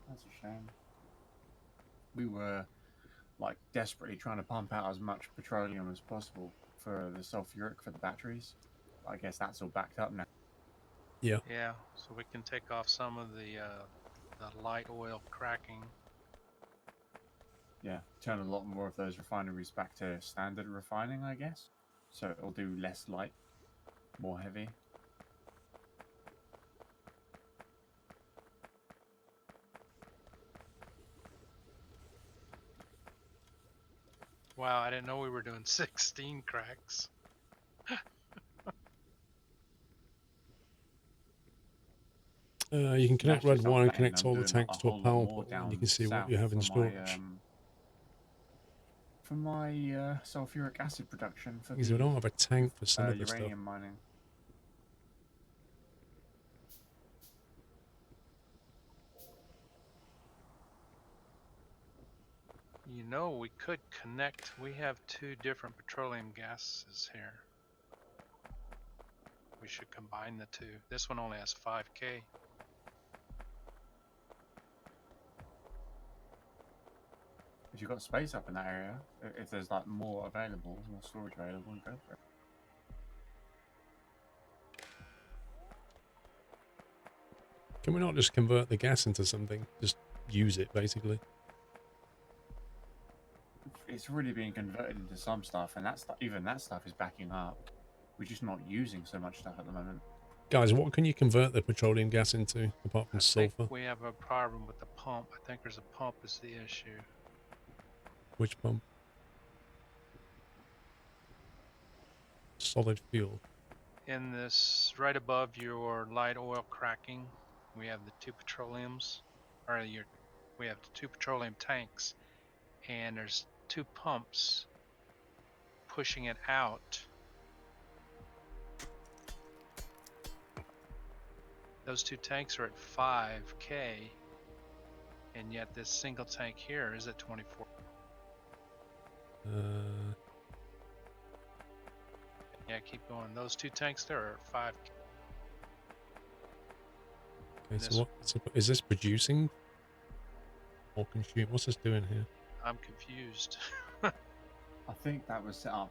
that's a shame. We were like desperately trying to pump out as much petroleum as possible for the sulfuric for the batteries. I guess that's all backed up now. Yeah. Yeah, so we can take off some of the light oil cracking. Yeah, turn a lot more of those refineries back to standard refining, I guess. So it'll do less light, more heavy. Wow, I didn't know we were doing 16 cracks. You can And connect actually, red some wire and planning connect on all the doing a tanks to a whole lot power more point, and you down can see what south you have in storage. for my sulfuric acid production for Because we the don't have a tank for some of the stuff. uranium mining. You know, we could connect. We have two different petroleum gases here. We should combine the two. This one only has 5K. If you've got space up in that area, if there's like more available, more storage available, go for it. Can we not just convert the gas into something? Just use it, basically. It's really being converted into some stuff, and even that stuff is backing up. We're just not using so much stuff at the moment. Guys, what can you convert the petroleum gas into, apart from I think sulfur? we have a problem with the pump. I think there's a pump is the issue. Which pump? Solid fuel. In this, right above your light oil cracking, we have the two petroleums, or we have the two petroleum tanks, and there's two pumps pushing it out. Those two tanks are at 5K, and yet this single tank here is at 24. Yeah, keep going. Those two tanks there are 5K. Okay, so what is this producing or consuming? What's this doing here? I'm confused. I think that was set up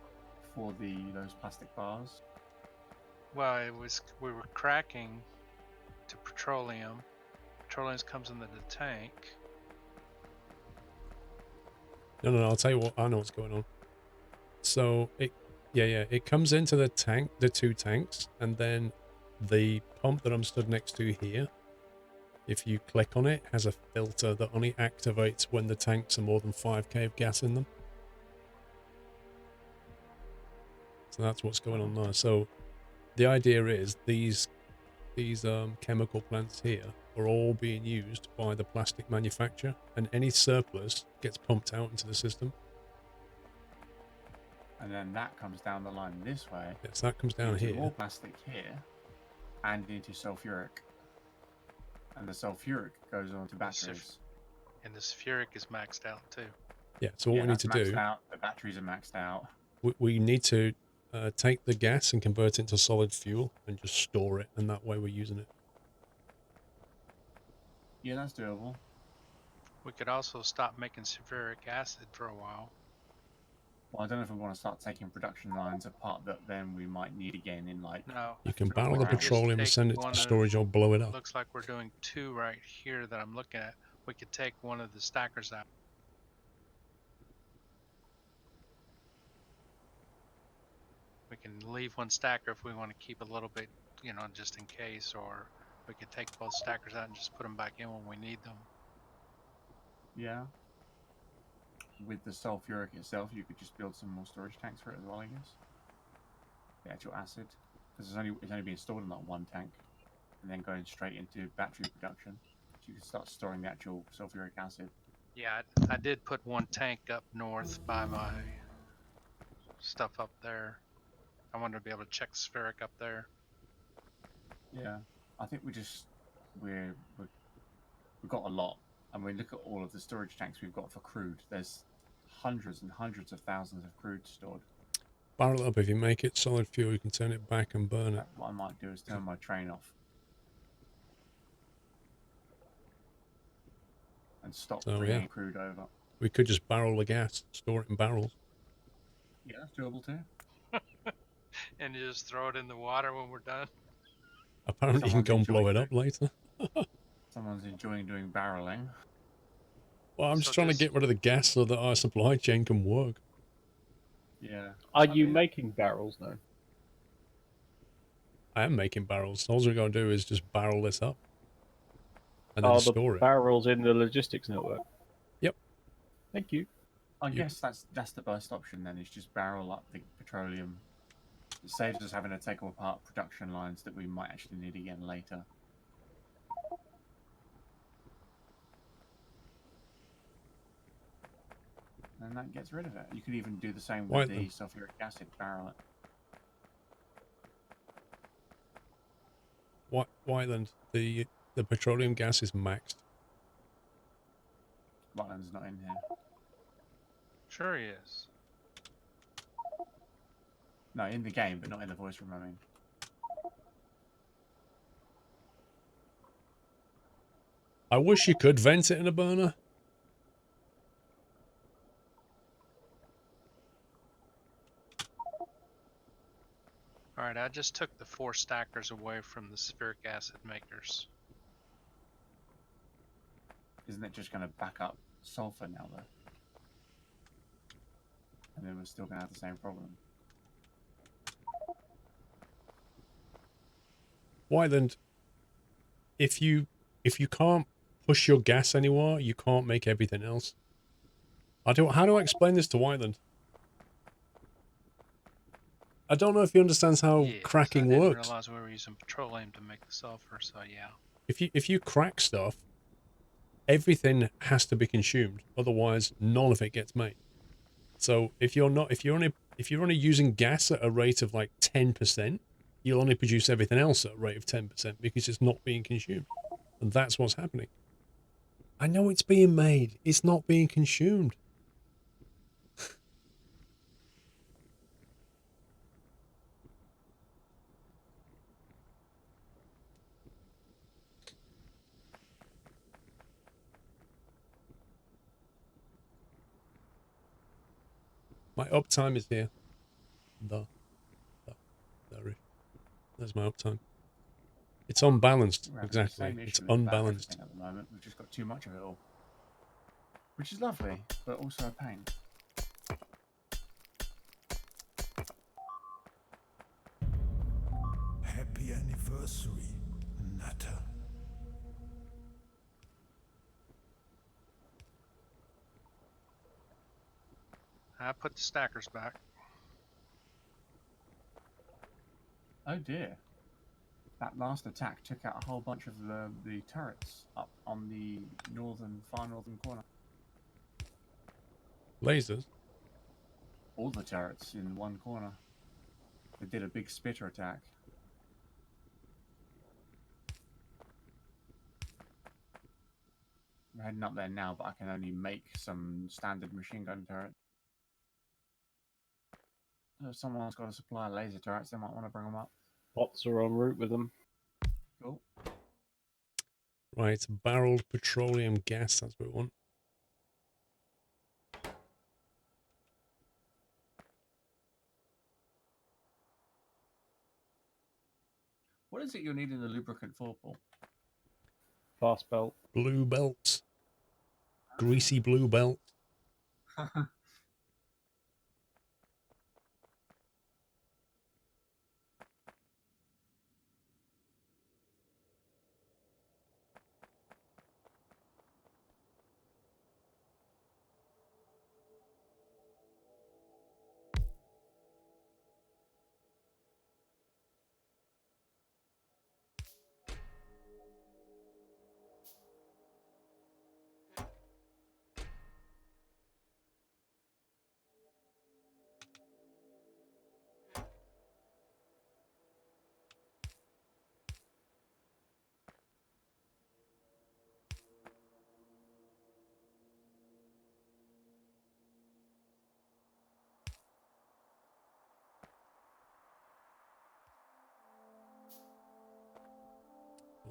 for those plastic bars. Well, we were cracking to petroleum. Petroleum comes into the tank. No, I'll tell you what. I know what's going on. So it comes into the tank, the two tanks, and then the pump that I'm stood next to here, if you click on it, has a filter that only activates when the tanks are more than 5K of gas in them. So that's what's going on there. So the idea is these chemical plants here are all being used by the plastic manufacturer, and any surplus gets pumped out into the system. And then that comes down the line this way. Yes, that comes down into here. more plastic here, and into sulfuric. And the sulfuric goes on to batteries. And the sulfuric is maxed out too. Yeah, so what we need to do... out. The batteries are maxed out. We need to take the gas and convert it into solid fuel and just store it, and that way we're using it. Yeah, that's doable. We could also stop making sulfuric acid for a while. Well, I don't know if we want to start taking production lines apart that then we might need again in like... No. You can barrel the petroleum and send it to storage or blow it up. Looks like we're doing two right here that I'm looking at. We could take one of the stackers out. We can leave one stacker if we want to keep a little bit, just in case, or we could take both stackers out and just put them back in when we need them. Yeah. With the sulfuric itself, you could just build some more storage tanks for it as well, I guess. The actual acid, because it's only being stored in that one tank, and then going straight into battery production. So you can start storing the actual sulfuric acid. Yeah, I did put one tank up north by my stuff up there. I wanted to be able to check spheric up there. Yeah, I think we've got a lot. And we look at all of the storage tanks we've got for crude. There's hundreds and hundreds of thousands of crude stored. Barrel it up. If you make it solid fuel, you can turn it back and burn it. What I might do is turn my train off. and stop So, bringing yeah. crude over. We could just barrel the gas, store it in barrels. Yeah, that's doable too. And you just throw it in the water when we're done. Apparently, you can Someone's go and blow enjoying it up later. Someone's enjoying doing barreling. Well, I'm So just trying to just get rid of the gas so that our supply chain can work. Yeah. Are I you mean, making barrels now? I am making barrels. All we're going to do is just barrel this up and then Are the store it. barrels in the logistics network? Yep. Thank you. I You- guess that's the best option then, is just barrel up the petroleum. It saves us having to take apart production lines that we might actually need again later. And that gets rid of it. You could even do the same with Right the then. sulfuric acid, barrel it. Whiteland, the petroleum gas is maxed. Rutland's not in here. sure he is. No, in the game, but not in the voice room, I mean. I wish you could vent it in a burner. All right, I just took the 4 stackers away from the spheric acid makers. Isn't it just going to back up sulfur now, though? And then we're still going to have the same problem. Whiteland, if you can't push your gas anymore, you can't make everything else. How do I explain this to Whiteland? I don't know if he understands how Yes, cracking I didn't works. realize we were using petroleum to make the sulfur, so yeah. If you crack stuff, everything has to be consumed. Otherwise, none of it gets made. So if you're only using gas at a rate of like 10%, you'll only produce everything else at a rate of 10% because it's not being consumed. And that's what's happening. I know it's being made. It's not being consumed. My uptime is here. There is. There's my uptime. It's unbalanced. We're having the Exactly. same It's issue with about unbalanced. everything at the moment. We've just got too much of it all. Which is lovely, but also a pain. Happy anniversary, Nutter. I put the stackers back. Oh dear. That last attack took out a whole bunch of the turrets up on the far northern corner. Lasers. All the turrets in one corner. They did a big spitter attack. I'm heading up there now, but I can only make some standard machine gun turrets. So if someone's got a supply of laser turrets, they might want to bring them up. Bots are en route with them. Cool. Right, barreled petroleum gas. That's what we want. What is it you're needing the lubricant for, Paul? Fast belt. Blue belt. Greasy blue belt.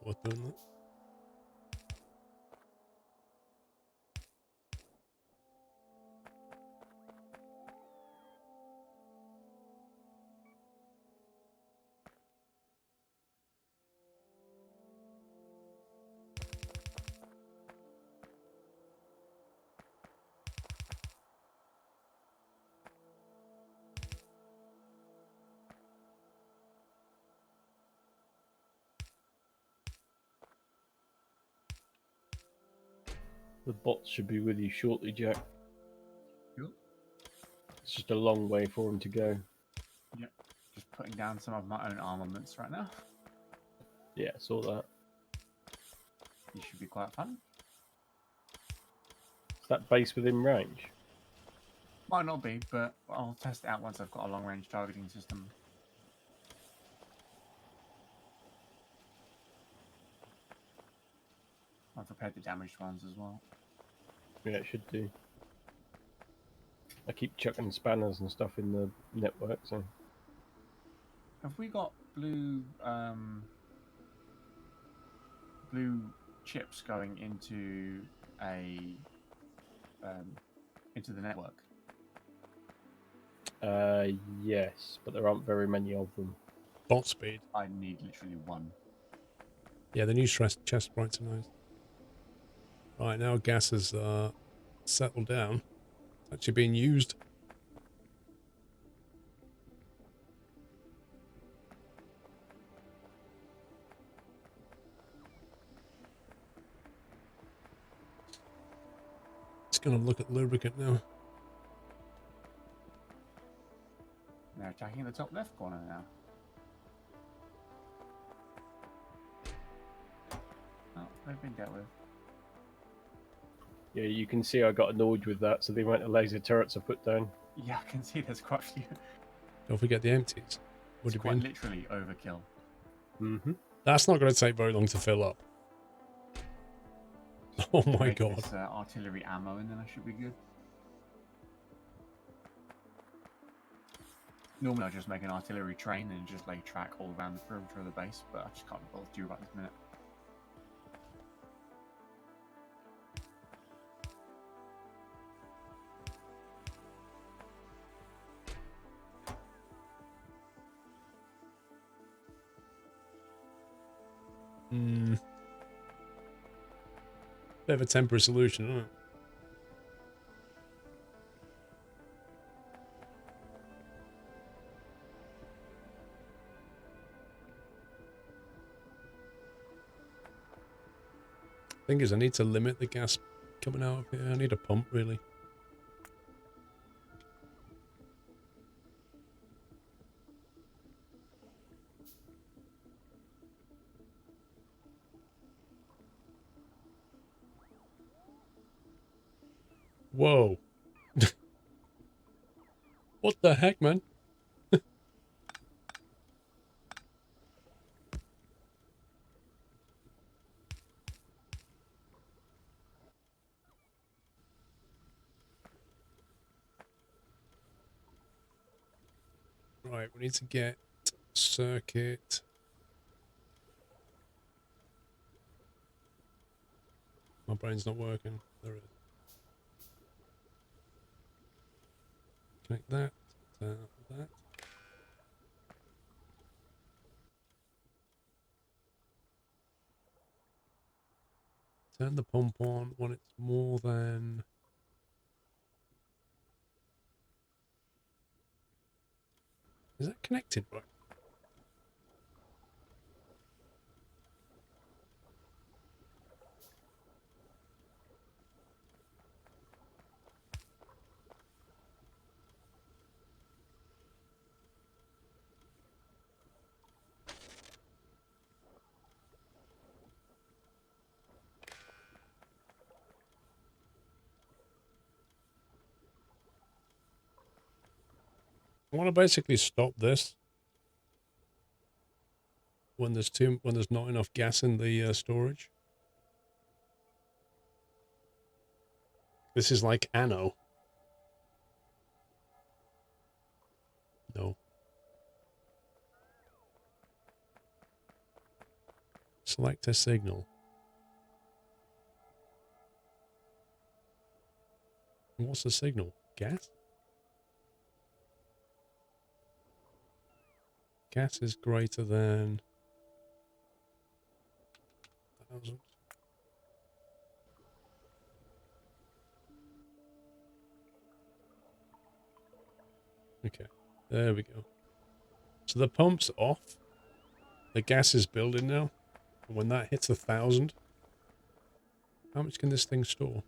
What doing that? The bots should be with you shortly, Jack. Cool. It's just a long way for them to go. Yep. Just putting down some of my own armaments right now. Yeah, I saw that. This should be quite fun. Is that base within range? Might not be, but I'll test it out once I've got a long-range targeting system. I've repaired the damaged ones as well. Yeah, it should do. I keep chucking spanners and stuff in the network, so... Have we got blue blue chips going into into the network? Yes, but there aren't very many of them. Bot speed. I need literally one. Yeah, the new chest sprites are nice. Right, now gas has settled down. It's actually being used. It's going to look at lubricant now. They're attacking the top left corner now. Oh, they've been dealt with. Yeah, you can see I got annoyed with that, so the amount of laser turrets I put down. Yeah, I can see there's quite a few. Don't forget the empties. Would It's have quite been. literally overkill. Mm-hmm. That's not going to take very long to fill up. Oh my Make god. this, artillery ammo, and then I should be good. Normally I'll just make an artillery train and just lay track all around the perimeter of the base, but I just can't be bothered to do right this minute. Bit of a temporary solution, isn't it? Thing is, I need to limit the gas coming out of here. I need a pump, really. Whoa. What the heck, man? Right, we need to get circuit. My brain's not working. There it is. Connect that, that. Turn the pump on when it's more than... Is that connected right? I want to basically stop this when there's not enough gas in the storage. This is like anno. No. Select a signal. And what's the signal? Gas? Gas is greater than 1,000. Okay, there we go. So the pump's off. The gas is building now. And when that hits 1,000, how much can this thing store?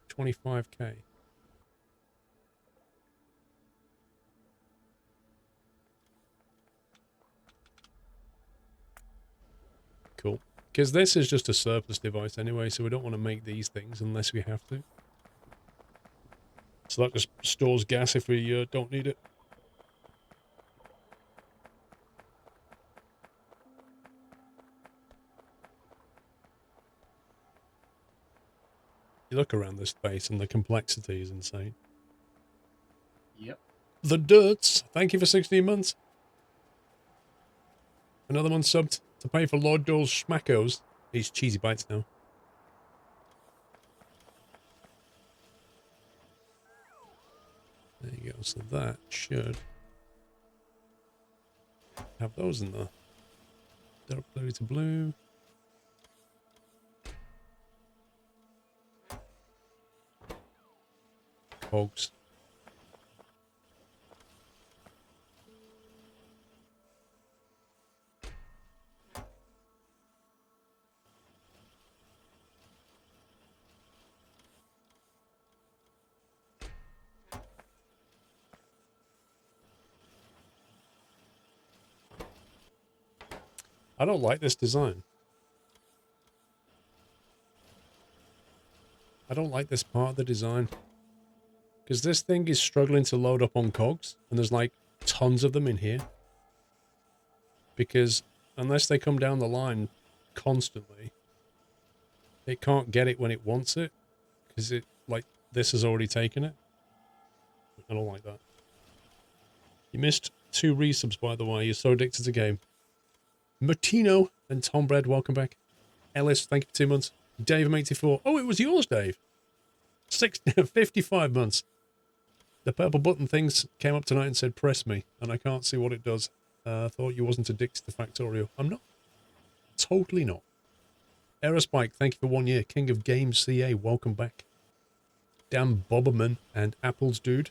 25k. Cool. Because this is just a surplus device anyway, so we don't want to make these things unless we have to. So that just stores gas if we don't need it. You look around this space and the complexity is insane. Yep. The Dirts, thank you for 16 months. Another one subbed to pay for Lord Dole's schmackos. He's cheesy bites now. There you go, so that should have those in there. Dark blue to blue. Cogs. I don't like this design. I don't like this part of the design. Because this thing is struggling to load up on cogs. And there's like tons of them in here. Because unless they come down the line constantly, it can't get it when it wants it. Because it, like, this has already taken it. I don't like that. You missed 2 resubs, by the way. You're so addicted to the game. Martino and Tom Bread, welcome back. Ellis, thank you for 2 months. Dave84. Oh, it was yours, Dave. 55 months. The purple button things came up tonight and said, press me. And I can't see what it does. I thought you wasn't addicted to Factorio. I'm not. Totally not. Aerospike, thank you for 1 year. King of Games CA, welcome back. Dan Boberman and Apples Dude.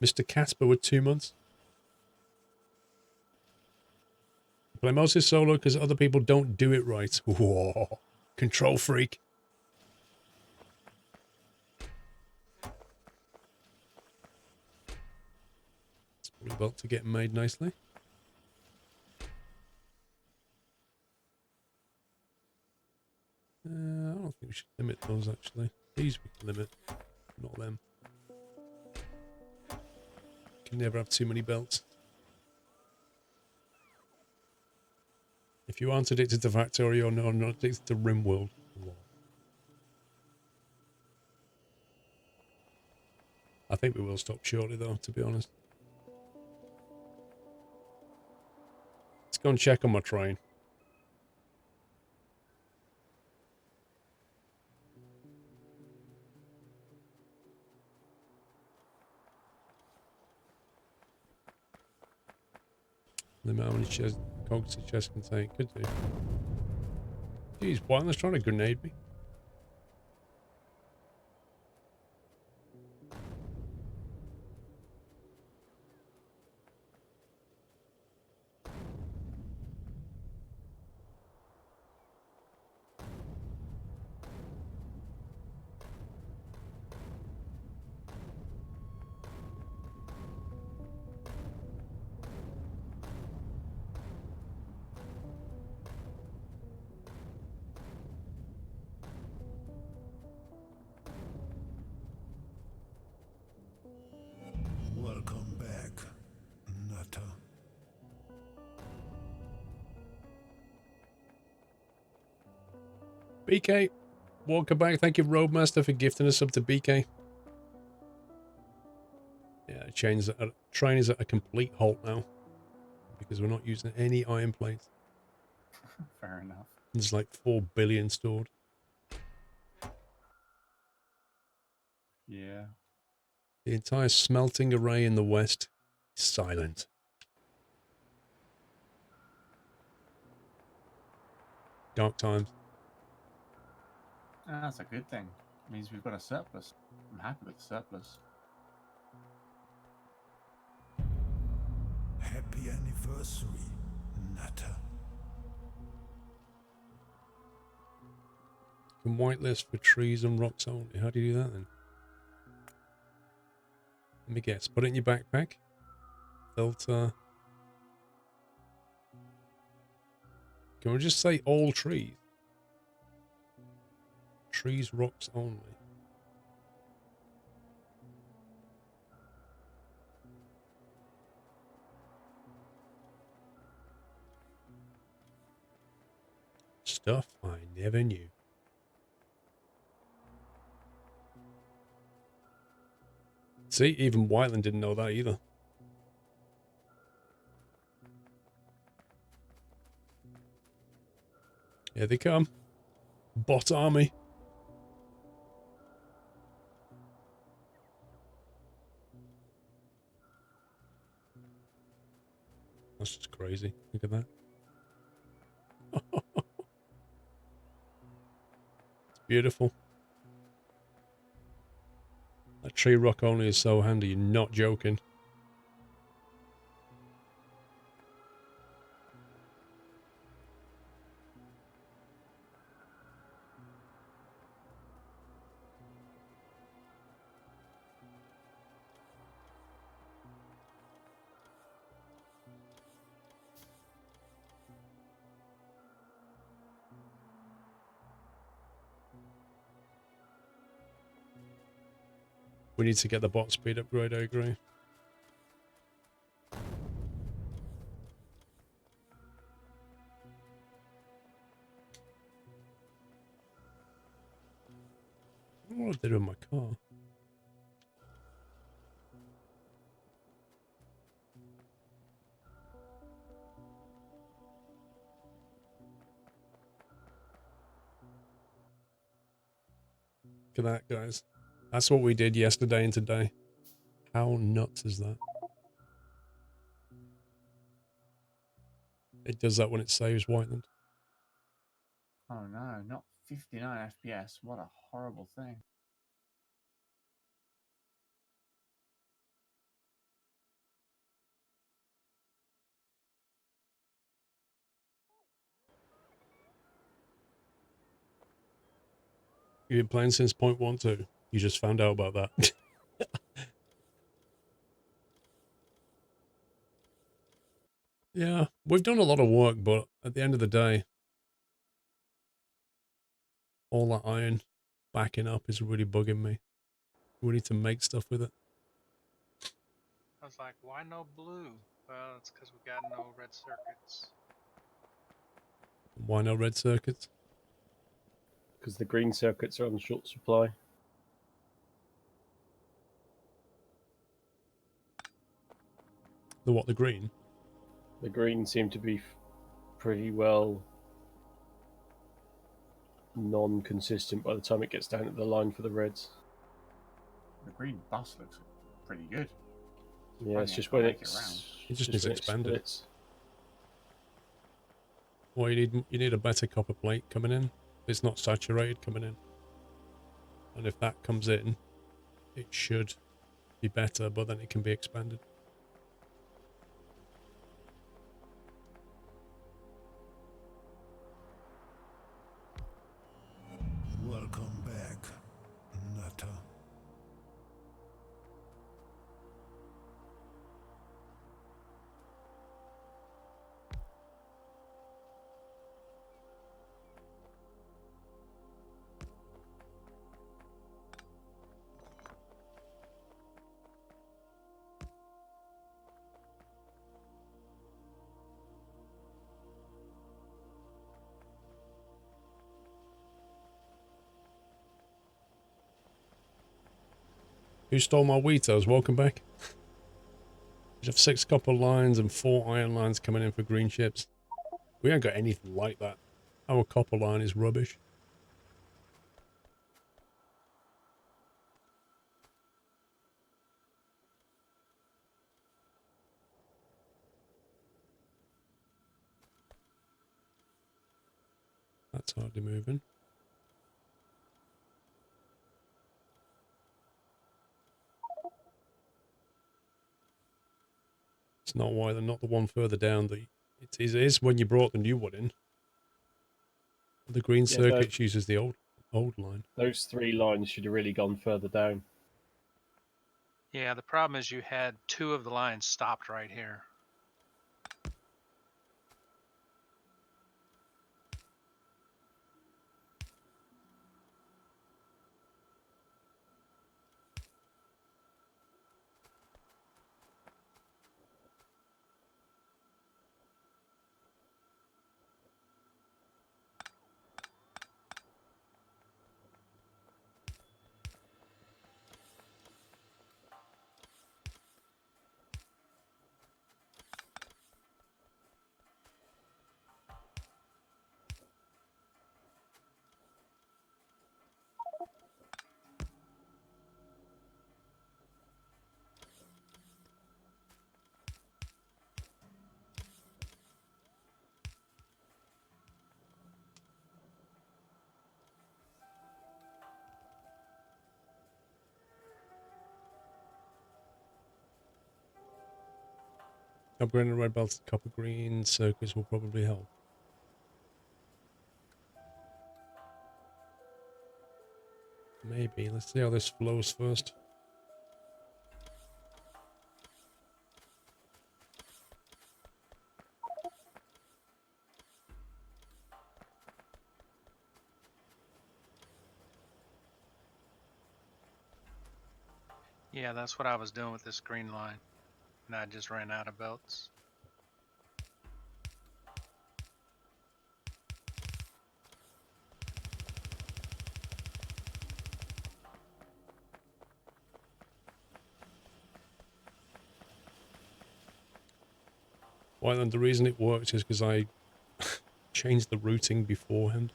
Mr. Casper with 2 months. Play mostly solo because other people don't do it right. Whoa. Control freak. It's probably about to get made nicely. I don't think we should limit those actually. These we can limit, not them. Can never have too many belts. If you aren't addicted to Factorio, no, I'm not addicted to RimWorld. I think we will stop shortly though, to be honest. Let's go and check on my train. Limit how many cogs the chest can take. Could do. Jeez, Pointless trying to grenade me. Welcome back, Nutter. BK, welcome back. Thank you, Roadmaster, for gifting us up to BK. Yeah, train is at a complete halt now because we're not using any iron plates. Fair enough. There's like 4 billion stored. Yeah. The entire smelting array in the west is silent. Dark times. That's a good thing. It means we've got a surplus. I'm happy with the surplus. Happy anniversary, Nutter. can whitelist for trees and rocks only. How do you do that then? Let me guess. Put it in your backpack. Filter. Can we just say all trees? Trees, rocks only. Stuff I never knew. See, even Whiteland didn't know that either. Here they come. Bot army. That's just crazy. Look at that. It's beautiful. That tree rock only is so handy, you're not joking. We need to get the bot speed upgrade, I agree. I don't know what they do in my car. Look at that, guys. That's what we did yesterday and today. How nuts is that? It does that when it saves Whiteland. Oh no, not 59 FPS. What a horrible thing. You've been playing since 0.12. You just found out about that. Yeah, we've done a lot of work, but at the end of the day, all that iron backing up is really bugging me. We need to make stuff with it. I was like, why no blue? Well, it's because we got no red circuits. Why no red circuits? Because the green circuits are on short supply. The what, the green? The green seem to be pretty well non-consistent by the time it gets down to the line for the reds. The green bus looks pretty good. Yeah, it's Surprising just I when can't make it it's round. It just just needs when it expanded. splits. Well, you need a better copper plate coming in. It's not saturated coming in. And if that comes in, it should be better, but then it can be expanded. Welcome back, Nutter. Who stole my Wheatos? Welcome back. We have 6 copper lines and 4 iron lines coming in for green ships. We ain't got anything like that. Our copper line is rubbish. That's hardly moving. It's not why they're not the one further down. It is when you brought the new one in. The green Yeah, circuit uses the old. old line. Those 3 lines should have really gone further down. Yeah, the problem is you had 2 of the lines stopped right here. Upgrading the red belt to copper green circuits will probably help. Maybe. Let's see how this flows first. Yeah, that's what I was doing with this green line. And I just ran out of belts. Well, and the reason it worked is because I changed the routing beforehand.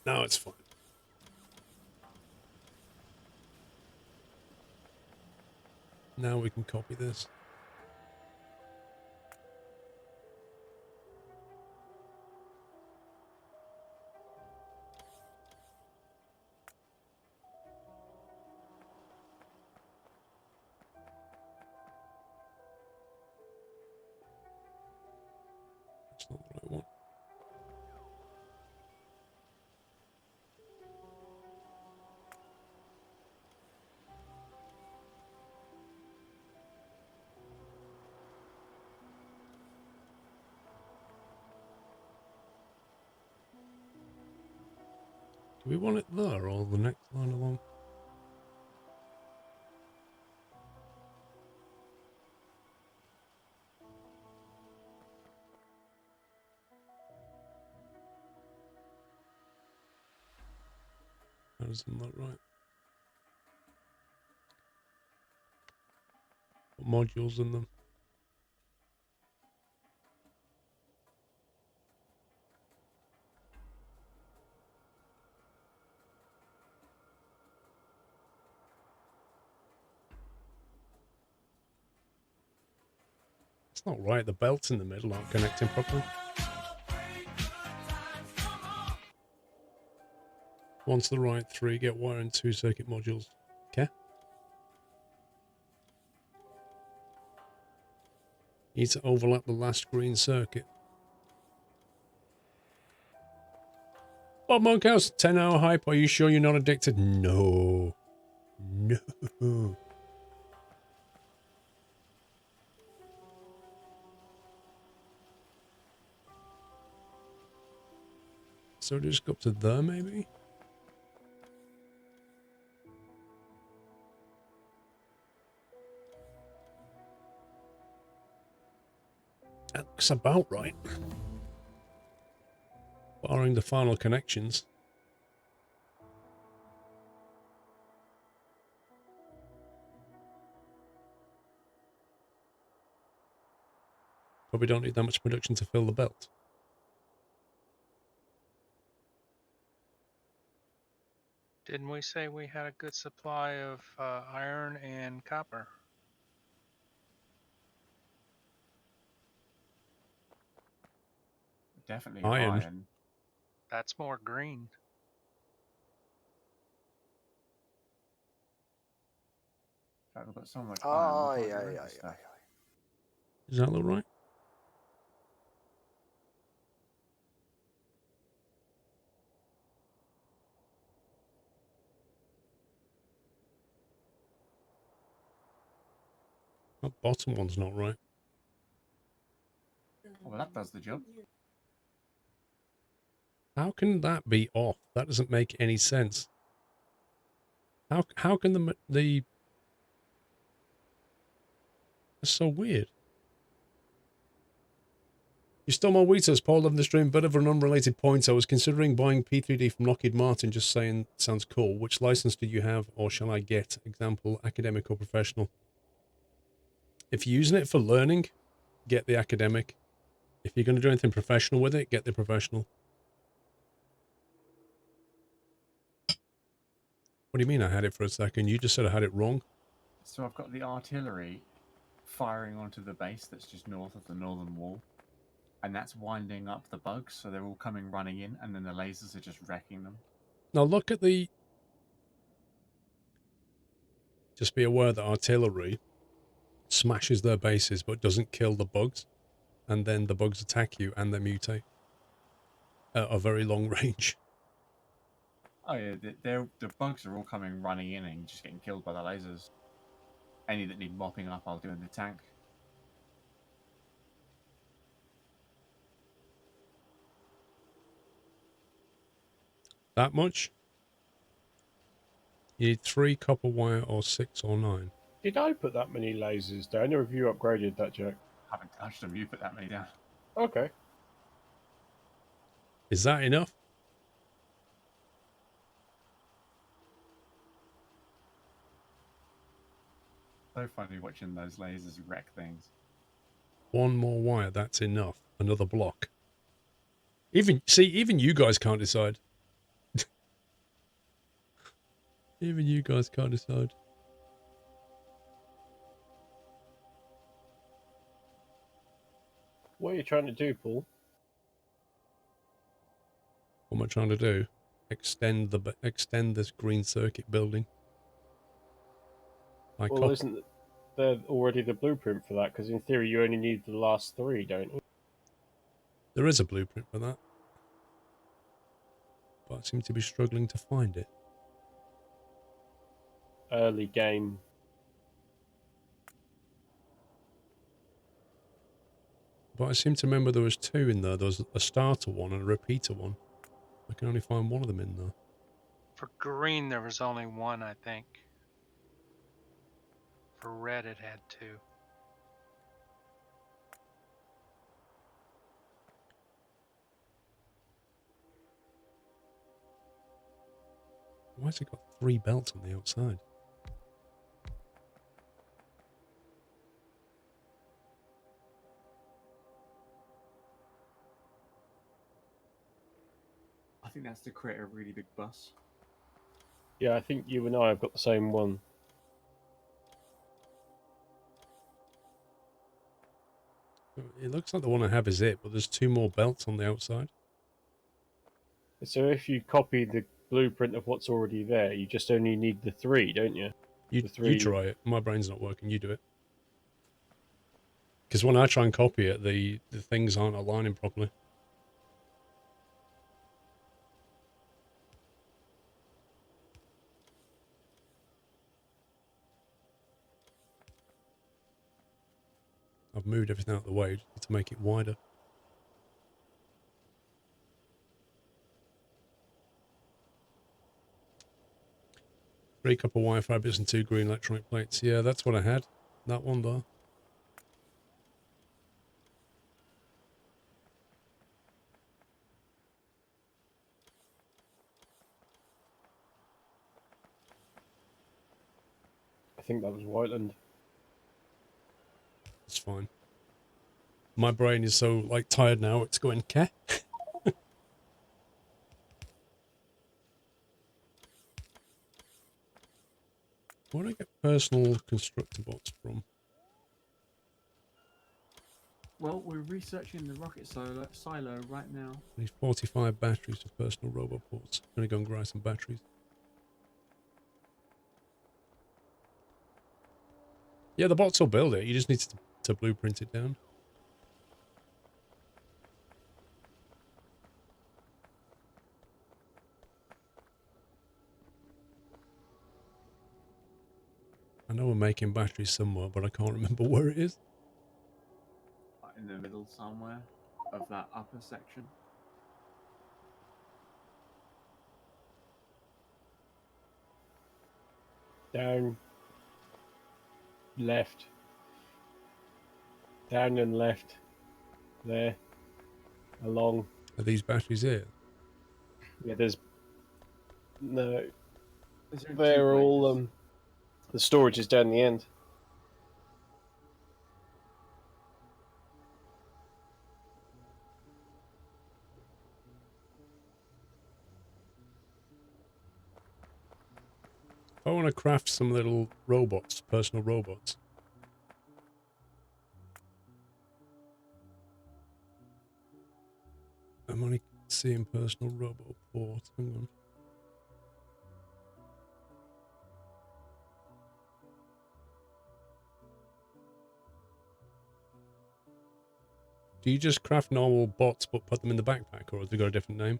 Now it's fine. Now we can copy this. That's not what I want. Do we want it there or the next line along? That isn't that right? Put modules in them. It's not right. The belts in the middle aren't connecting properly. Once the right 3, get wire and 2 circuit modules. Okay. Need to overlap the last green circuit. Bob Monkhouse, 10-hour hype. Are you sure you're not addicted? No. No. So just go up to there, maybe? That looks about right. Barring the final connections. Probably don't need that much production to fill the belt. Didn't we say we had a good supply of iron and copper? Definitely Iron. iron. That's more green. In fact, we've got so much iron. Aye, We'll probably aye, get rid of aye, this aye, stuff. aye. Does that look right? That bottom one's not right. Well, that does the job. How can that be off? That doesn't make any sense. How can the That's so weird. You stole my Wheatos, Paul, of the stream. Bit of an unrelated point. I was considering buying P3D from Lockheed Martin, just saying sounds cool. Which license do you have, or shall I get? Example, academic or professional? If you're using it for learning, get the academic. If you're going to do anything professional with it, get the professional. What do you mean I had it for a second? You just said I had it wrong. So I've got the artillery firing onto the base that's just north of the northern wall. And that's winding up the bugs, so they're all coming running in, and then the lasers are just wrecking them. Now look at the... Just be aware that artillery smashes their bases but doesn't kill the bugs. And then the bugs attack you and they mutate. At a very long range. Oh yeah, the bugs are all coming running in and just getting killed by the lasers. Any that need mopping up, I'll do in the tank. That much? You need 3 copper wire or 6 or 9. Did I put that many lasers down, or have you upgraded that, Jack? Haven't touched them. You put that many down. Okay. Is that enough? So funny watching those lasers wreck things. 1 more wire, that's enough. Another block. Even you guys can't decide. Even you guys can't decide. What are you trying to do, Paul? What am I trying to do? Extend this green circuit building. Well, isn't there already the blueprint for that? Because in theory, you only need the last 3, don't you? There is a blueprint for that. But I seem to be struggling to find it. Early game. But I seem to remember there was 2 in there. There was a starter one and a repeater one. I can only find one of them in there. For green, there was only 1, I think. For red, it had 2. Why has it got 3 belts on the outside? I think that's to create a really big bus. Yeah, I think you and I have got the same one. It looks like the one I have is it, but there's 2 more belts on the outside. So if you copy the blueprint of what's already there, you just only need the 3, don't you? You three- try it. My brain's not working. You do it. Because when I try and copy it, the things aren't aligning properly. I've moved everything out of the way to make it wider. Three copper wire fabrics and 2 green electronic plates. Yeah, that's what I had. That one there. I think that was Whiteland. It's fine. My brain is so like tired now. It's going Ke. Where do I get personal constructor bots from? Well, we're researching the rocket silo right now. I need 45 batteries for personal robot ports. I'm gonna go and grab some batteries. Yeah, the bots will build it. You just need to blueprint it down. I know we're making batteries somewhere, but I can't remember where it is. In the middle somewhere of that upper section. Down, left, down and left, there, along. Are these batteries here? Yeah, there's no. Is there two They're all places? the storage is down the end. I want to craft some little robots, personal robots. I'm only seeing personal robot port. Hang on. Do you just craft normal bots but put them in the backpack, or have they got a different name?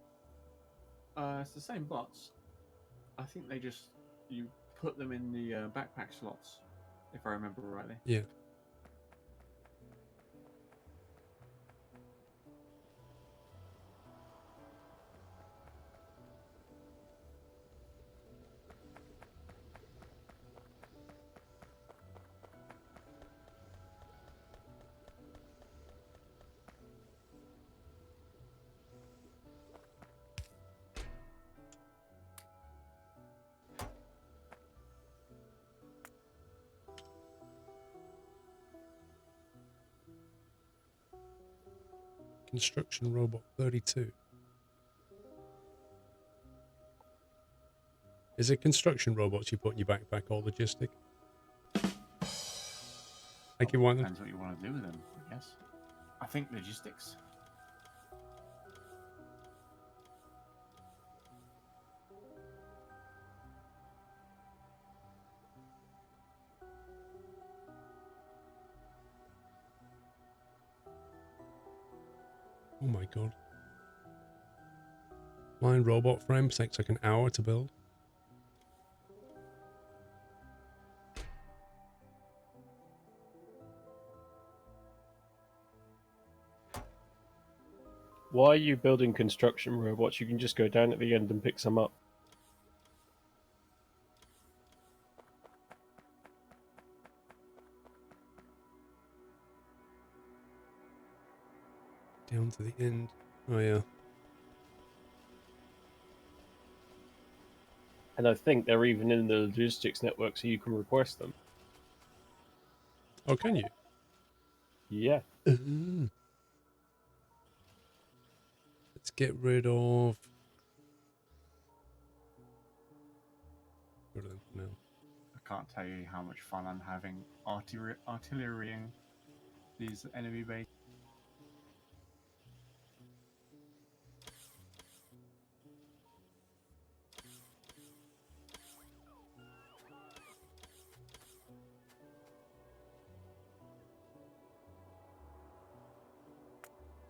It's the same bots. I think they just you put them in the backpack slots, if I remember rightly. Yeah. Construction robot 32. Is it construction robots you put in your backpack or logistic? Like you want them? Depends what you want to do with them, I guess. I think logistics. Oh my god. Line robot frame takes like an hour to build. Why are you building construction robots? You can just go down at the end and pick some up. Down to the end. Oh yeah. And I think they're even in the logistics network, so you can request them. Oh, can you? Yeah. Let's get rid of... Rid of them for now. I can't tell you how much fun I'm having artillerying these enemy bases.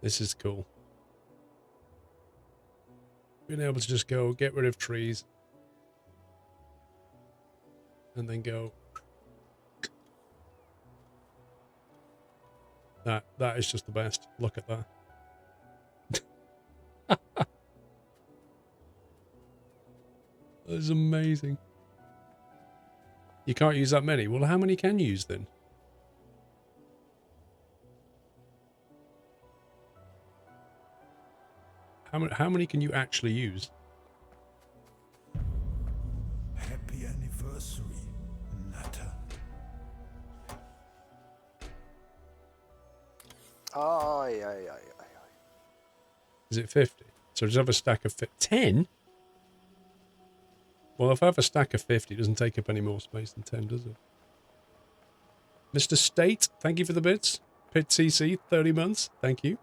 This is cool. Being able to just go get rid of trees. And then go. That is just the best. Look at that. That is amazing. You can't use that many. Well, how many can you use then? How many can you actually use? Happy anniversary, Nutter. Aye. Is it 50? So just have a stack of 10? Well, if I have a stack of 50, it doesn't take up any more space than 10, does it? Mr. State, thank you for the bits. Pit CC, 30 months. Thank you.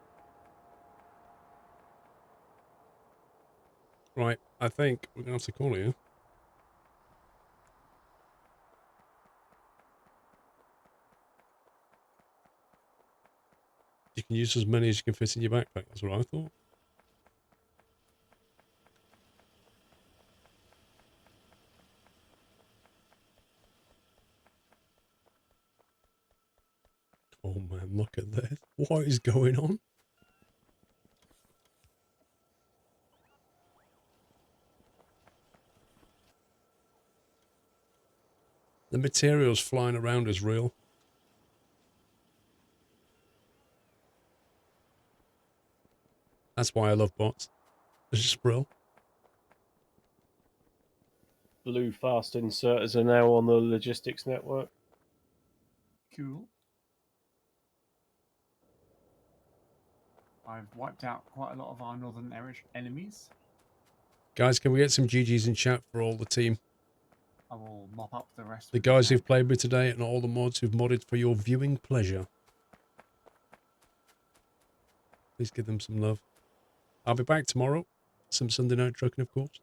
Right, I think we're going to have to call you. You can use as many as you can fit in your backpack. That's what I thought. Oh man, look at this. What is going on? The materials flying around is real. That's why I love bots. They're just real. Blue fast inserters are now on the logistics network. Cool. I've wiped out quite a lot of our northern enemies. Guys, can we get some GGs in chat for all the team? I will mop up the rest. The with guys tank. who've played with today and all the mods who've modded for your viewing pleasure. Please give them some love. I'll be back tomorrow. Some Sunday night trucking, of course.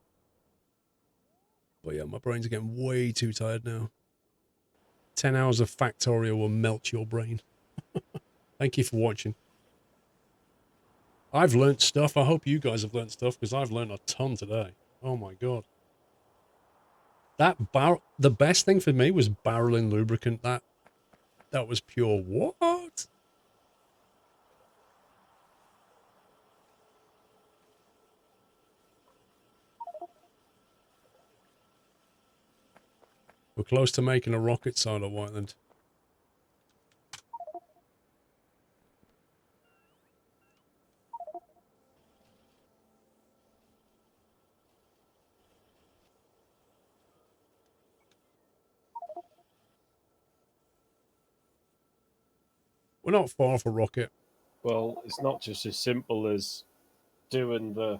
But yeah, my brain's getting way too tired now. 10 hours of Factorio will melt your brain. Thank you for watching. I've learnt stuff. I hope you guys have learnt stuff, because I've learnt a ton today. Oh my god. The best thing for me was barreling lubricant. That was pure what? We're close to making a rocket silo, Whiteland. We're not far off a rocket. Well, it's not just as simple as doing the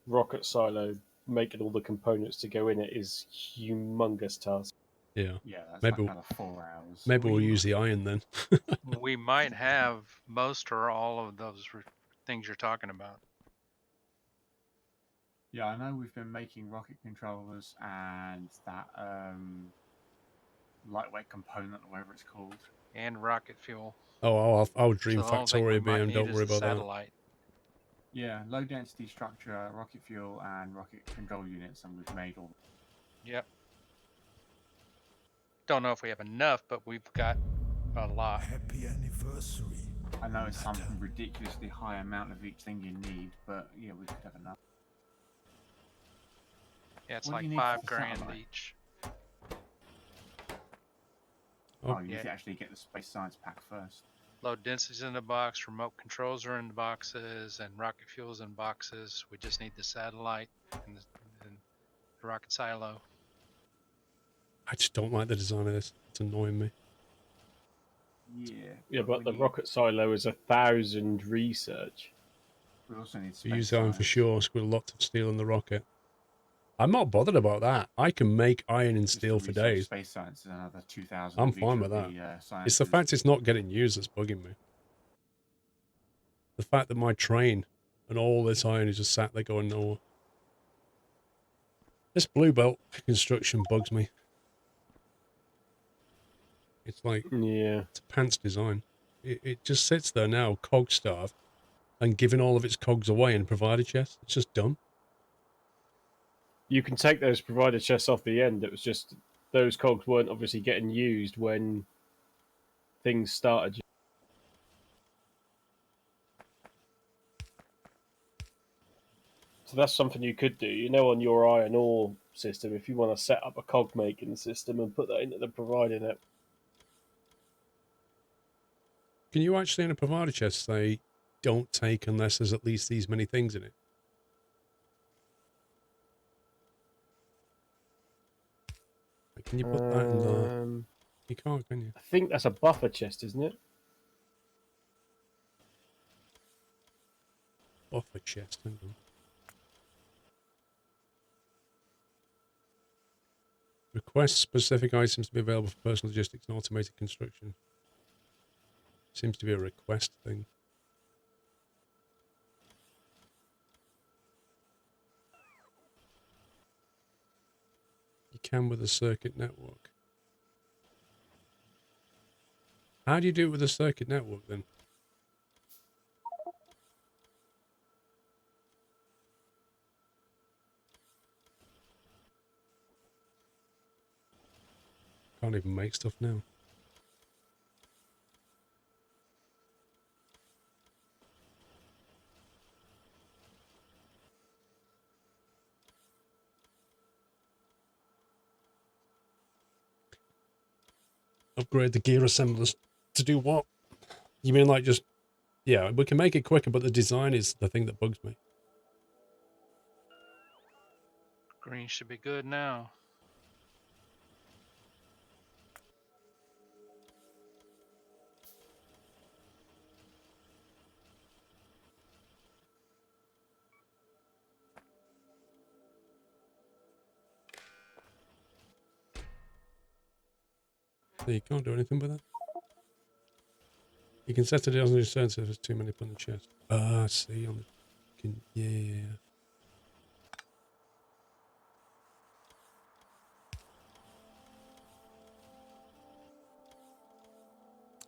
rocket silo, making all the components to go in it is humongous task. Yeah. Yeah, that's Maybe- like another 4 hours. Maybe we'll use the iron then. We might have most or all of those things you're talking about. Yeah, I know we've been making rocket controllers and that lightweight component or whatever it's called. And rocket fuel. Oh, I'll dream So the only thing we Factorio might BM, need don't is worry the about that. satellite. Yeah, low density structure, rocket fuel, and rocket control units, and we've made all. Yep. Don't know if we have enough, but we've got a lot. Happy anniversary. I know it's some Natter. ridiculously high amount of each thing you need, but yeah, we could have enough. Yeah, it's What do like you need for $5 the grand satellite? each. Oh, you yeah. need to actually get the space science pack first. Low densities in the box, remote controls are in the boxes, and rocket fuels in boxes. We just need the satellite and the rocket silo. I just don't like the design of this. It's annoying me. Yeah, but we the need- rocket silo is 1,000 research. We also need We space use iron for science. sure. With lots of steel in the rocket. I'm not bothered about that. I can make iron and Just steel to for research days. Space science is another 2,000. I'm of each fine of with that. the, It's the sciences. fact it's not getting used that's bugging me. The fact that my train and all this iron is just sat there going nowhere. This blue belt construction bugs me. It's like, Yeah. it's a pants design. It just sits there now, cog starved, and giving all of its cogs away in a provider chest. It's just dumb. You can take those provider chests off the end. It was just those cogs weren't obviously getting used when things started. So that's something you could do. You know, on your iron ore system, if you want to set up a cog making system and put that into the provider net. Can you actually in a provider chest say, don't take unless there's at least these many things in it? Like, can you put that in the... You can't, can you? I think that's a buffer chest, isn't it? Buffer chest, hang on. Request specific items to be available for personal logistics and automated construction. Seems to be a request thing. You can with a circuit network. How do you do it with a circuit network then? Can't even make stuff now. upgrade the gear assemblers to do what? You mean like just, yeah, we can make it quicker, but the design is the thing that bugs me. Green should be good now. So you can't do anything with it. You can set it as your turn, so there's too many up on the chest. Ah, I see. On the, yeah.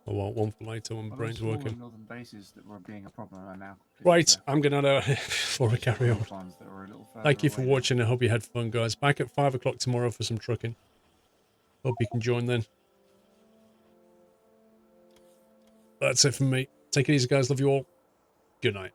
I want one for later when Well, brain's those working. smaller northern bases that were being a problem are now completely Right, clear. I'm going to before we carry on. Those ones that were a little further Thank you for away now. watching. I hope you had fun, guys. Back at 5 o'clock tomorrow for some trucking. Hope you can join then. That's it from me. Take it easy, guys. Love you all. Good night.